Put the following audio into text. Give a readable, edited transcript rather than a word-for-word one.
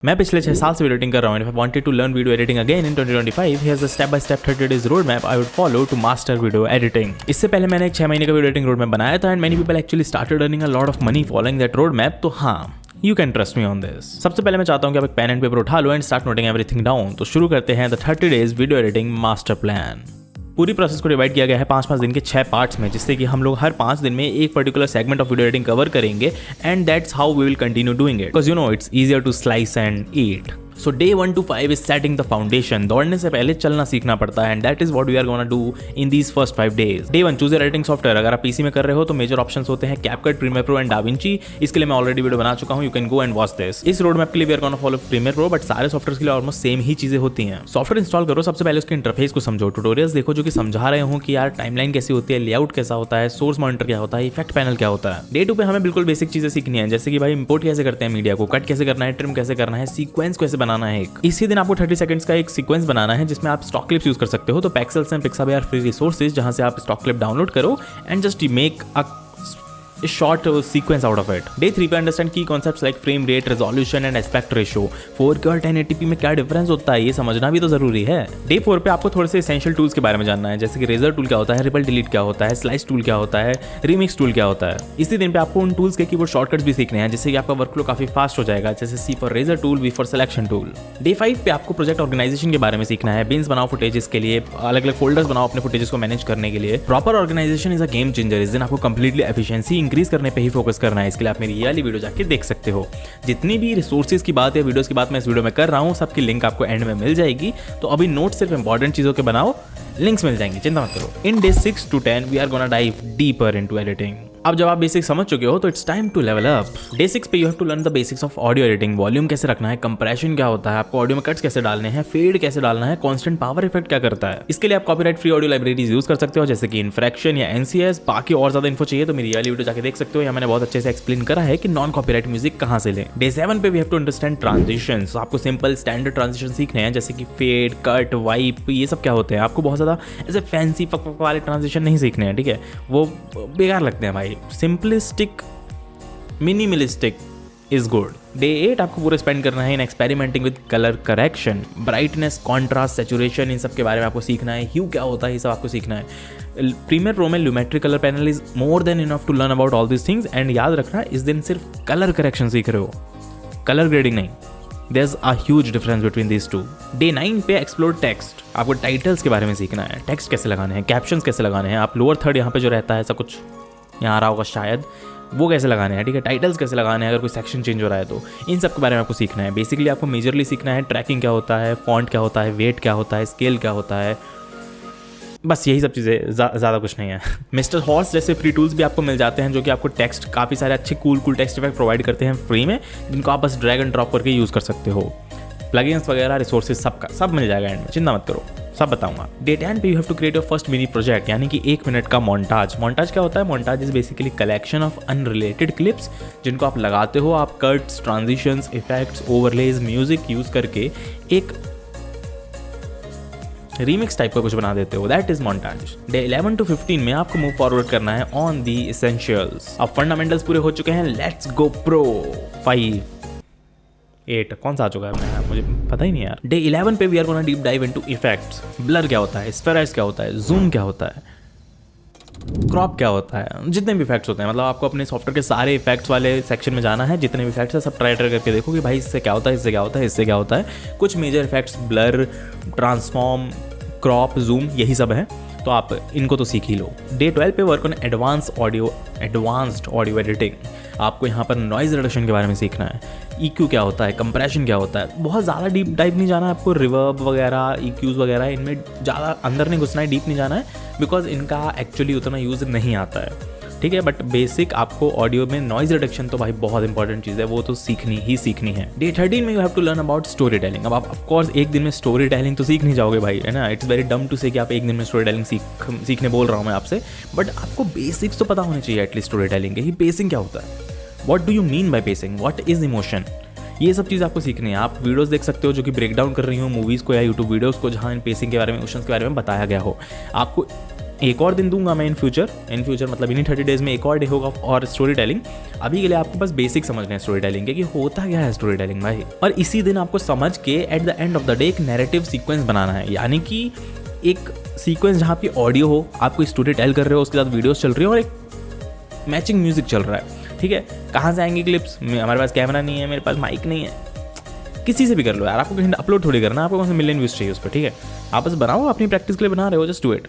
मैं पिछले 6 साल से वीडियो एडिटिंग कर रहा हूँ। If I wanted to learn video editing again in 2025, here's a step-by-step 30 days roadmap I would follow to master video editing. इससे पहले मैंने एक 6 महीने का वीडियो एडिटिंग रोडमैप बनाया था and many people actually started earning a lot of money following that roadmap. तो हाँ, You can trust me on this. सबसे पहले मैं चाहता हूँ कि आप एक पेन एंड पेपर उठा लो and start noting everything down. तो शुरू करते हैं the 30 days video editing master plan. पूरी प्रोसेस को डिवाइड किया गया है 5-5 दिन के 6 पार्ट्स में, जिससे कि हम लोग हर 5 दिन में एक particular segment of video editing cover करेंगे and that's how we will continue doing it because you know it's easier to slice and eat. So day 1 to 5 is setting the foundation. दौड़ने से पहले चलना सीखना पड़ता है and that is what we are gonna do in these first 5 days। Day 1 choose editing software. अगर आप PC में कर रहे हो तो मेजर ऑप्शंस होते हैं CapCut, Premiere Pro and DaVinci. इसके लिए मैं ऑलरेडी वीडियो बना चुका हूं, you can go and watch this. इस रोड मैप के लिए we are gonna follow Premiere Pro, but सारे सॉफ्टवेयर के लिए ऑलमोस्ट सेम ही चीजें होती हैं। सॉफ्टवेयर इंस्टॉल करो, सबसे पहले उसके इंटरफेस को समझो, ट्यूटोरियल्स देखो जो कि समझा रहे हो कि यार टाइमलाइन कैसी होती है, लेआउट कैसा होता है, सोर्स मॉनिटर क्या होता है, इफेक्ट पैनल क्या होता है। डे 2 पे हमें बिल्कुल बेसिक चीजें सीखनी है, जैसे कि भाई इंपोर्ट कैसे करते हैं मीडिया को, कट कैसे करना है, ट्रिम कैसे करना है, सीक्वेंस कैसे बनाना है। इसी दिन आपको 30 सेकंड्स का एक सीक्वेंस बनाना है जिसमें आप स्टॉक क्लिप्स यूज कर सकते हो। तो Pexels and Pixabay are free resources जहां से आप स्टॉक क्लिप डाउनलोड करो and just make a short sequence out of it. Day 3 पे अंडरस्टैंड की concepts like frame rate, resolution and aspect ratio, 4K और 1080p में क्या डिफरेंस होता है ये समझना भी तो जरूरी है। डे 4 पे आपको थोड़े से एसेंशियल टूल्स के बारे में जानना है, जैसे कि रेजर टूल क्या होता है, रिपल डिलीट क्या होता है, स्लाइस टूल क्या होता है, रिमिक्स टूल क्या होता है। इसी दिन पे आपको उन टूल्स के कीबोर्ड शॉर्टकट्स भी सीखने हैं, जिससे कि आपका वर्कफ्लो काफी फास्ट हो जाएगा, जैसे C for razor tool, V for selection tool. Day 5 पे आपको प्रोजेक्ट ऑर्गेनाइजेशन के बारे में सीखना है। बिन्स बनाओ फुटेजेस के लिए, अलग अलग फोल्डर्स बनाओ अपने फुटेजेस को मैनेज करने के लिए। Proper organisation is a game changer. इस दिन आपको कंप्लीटली एफिशिएंसी इंक्रीज करने पे ही फोकस करना है। इसके लिए आप मेरी ये वाली वीडियो जाके देख सकते हो। जितनी भी रिसोर्सेज की बात या वीडियोस की बात मैं इस वीडियो में कर रहा हूँ, सबकी लिंक आपको एंड में मिल जाएगी। तो अभी नोट सिर्फ इंपॉर्टेंट चीजों के बनाओ, लिंक्स मिल जाएंगे, चिंता मत करो। In day 6 to 10 we are gonna dive deeper into editing. अब जब आप बेसिक समझ चुके हो तो it's time to level up. Day 6 पे you have to learn the basics of audio editing. Volume कैसे रखना है, कंप्रेशन क्या होता है, आपको ऑडियो में कट्स कैसे डालने हैं, फेड कैसे डालना है, कांस्टेंट पावर इफेक्ट क्या करता है। इसके लिए आप copyright free audio libraries use कर सकते हो, जैसे कि इनफ्रैक्शन या NCS। बाकी और ज्यादा इन्फो चाहिए तो मेरी वाली वीडियो जाके देख सकते हो, या मैंने बहुत अच्छे से एक्सप्लेन करा है कि नॉन कॉपीराइट म्यूजिक कहां से लें। डे 7 पे we have to understand transitions. आपको सिंपल स्टैंडर्ड ट्रांजिशन सीखने हैं, जैसे कि फेड, कट, वाइप, ये सब क्या होते हैं। आपको बहुत ज्यादा ऐसे फैंसी फक वाले ट्रांजिशन नहीं सीखने हैं, ठीक है, वो बेकार लगते हैं भाई। Simplistic, minimalistic is good. Day 8 आपको पूरा स्पेंड करना है in experimenting with colour correction, brightness, contrast, saturation, इन सब के बारे में आपको सीखना है। ह्यू क्या होता है, ये सब आपको सीखना है। प्रीमियर प्रो में lumetri colour panel is more than enough to learn about all this things. And याद रखना, इस दिन सिर्फ कलर करेक्शन सीख रहे हो, कलर ग्रेडिंग नहीं। There's a huge difference between these two. Day 9 पे एक्सप्लोर टेक्स्ट। आपको टाइटल्स के बारे में सीखना है, टेक्स्ट कैसे लगाने हैं, कैप्शंस कैसे लगाने हैं। आप लोअर थर्ड यहाँ पे जो रहता है, ऐसा कुछ यहाँ आ रहा होगा शायद, वो कैसे लगाने हैं, ठीक है। टाइटल्स कैसे लगाने हैं, अगर कोई सेक्शन चेंज हो रहा है तो इन सब के बारे में आपको सीखना है। बेसिकली आपको मेजरली सीखना है ट्रैकिंग क्या होता है, फॉन्ट क्या होता है, वेट क्या होता है, स्केल क्या होता है, बस यही सब चीज़ें, ज़्यादा कुछ नहीं है। मिस्टर हॉर्स जैसे फ्री टूल्स भी आपको मिल जाते हैं, जो कि आपको टेक्स्ट, काफ़ी सारे अच्छे कूल टेक्स्ट इफेक्ट प्रोवाइड करते हैं फ्री में, जिनको आप बस ड्रैग एंड ड्रॉप करके यूज़ कर सकते हो। प्लगइन्स वगैरह, रिसोर्सेज, सब मिल जाएगा एंड में, चिंता मत करो, सब बताऊंगा। डे 10 पे you have to create your first mini project, यानी कि 1 मिनट का मोन्टाज। मोन्टाज क्या होता है? Montage is basically collection of unrelated clips, जिनको आप लगाते हो, आप cuts, transitions, effects, overlays, music use करके एक रीमिक्स टाइप का कुछ बना देते हो, that is montage. Day 11 to 15 में आपको मूव फॉरवर्ड करना है ऑन दी एसेंशियल्स। अब फंडामेंटल्स पूरे हो चुके हैं, लेट्स गो प्रो। 5 8 कौन सा आ चुका है, मुझे पता ही नहीं यार। डे 11 पे we are gonna deep dive into effects. Blur क्या होता है, स्फेराइज क्या होता है, जूम क्या होता है, क्रॉप क्या होता है, जितने भी इफेक्ट्स होते हैं। मतलब आपको अपने सॉफ्टवेयर के सारे इफेक्ट्स वाले सेक्शन में जाना है, जितने भी इफेक्ट्स है सब ट्राई करके देखो कि भाई इससे क्या होता है, इससे क्या होता है, इससे क्या होता है। कुछ major effects blur, transform, crop, zoom, यही सब है, तो आप इनको तो सीख ही लो। डे 12 पे work on advanced audio editing. आपको यहाँ पर नॉइज रिडक्शन के बारे में सीखना है, EQ क्या होता है, कंप्रेशन क्या होता है। बहुत ज़्यादा डीप डाइव नहीं जाना है आपको, रिवर्ब वगैरह, EQs वगैरह, इनमें ज़्यादा अंदर नहीं घुसना है, डीप नहीं जाना है, बिकॉज इनका एक्चुअली उतना यूज़ नहीं आता है, ठीक है। बट बेसिक आपको ऑडियो में नॉइज रिडक्शन तो भाई बहुत इंपॉर्टेंट चीज़ है, वो तो सीखनी ही सीखनी है। डे 13 में you have to learn about storytelling. अब आप ऑफकोर्स एक दिन में स्टोरी टेलिंग तो सीख नहीं जाओगे भाई, है ना। इट्स वेरी डम टू से कि आप एक दिन में स्टोरी टेलिंग सीखने बोल रहा हूँ मैं आपसे, बट आपको बेसिक्स तो पता होने चाहिए एटलीस्ट स्टोरी टेलिंग के। ही पेसिंग क्या होता है, what do you mean by pacing, what is emotion, ये सब चीज़ आपको सीखनी है। आप वीडियोस देख सकते हो जो कि ब्रेक डाउन कर रही हो मूवीज़ को या यूट्यूब वीडियोस को, जहाँ इन पेसिंग के बारे में, इमोशंस के बारे में बताया गया हो। आपको एक और दिन दूंगा मैं इन फ्यूचर मतलब इन्हीं 30 डेज में एक और डे होगा और स्टोरी टेलिंग। अभी के लिए आपको बस बेसिक समझना है स्टोरी टेलिंग के कि होता क्या है स्टोरी टेलिंग भाई। और इसी दिन आपको समझ के at the end of the day एक नैरेटिव सीक्वेंस बनाना है, यानी कि एक सीक्वेंस जहाँ पे ऑडियो हो, आप कोई स्टोरी टेल कर रहे हो, उसके साथ वीडियोस चल रही हो और एक मैचिंग म्यूजिक चल रहा है। ठीक है, कहाँ से आएंगे क्लिप्स? हमारे पास कैमरा नहीं है, मेरे पास माइक नहीं है, किसी से भी कर लो यार, आपको कहीं अपलोड थोड़ी करना, आपको कौन सा मिलियन व्यूज चाहिए उस पर। ठीक है, आप बस बनाओ, अपनी प्रैक्टिस के लिए बना रहे हो, जस्ट डू इट।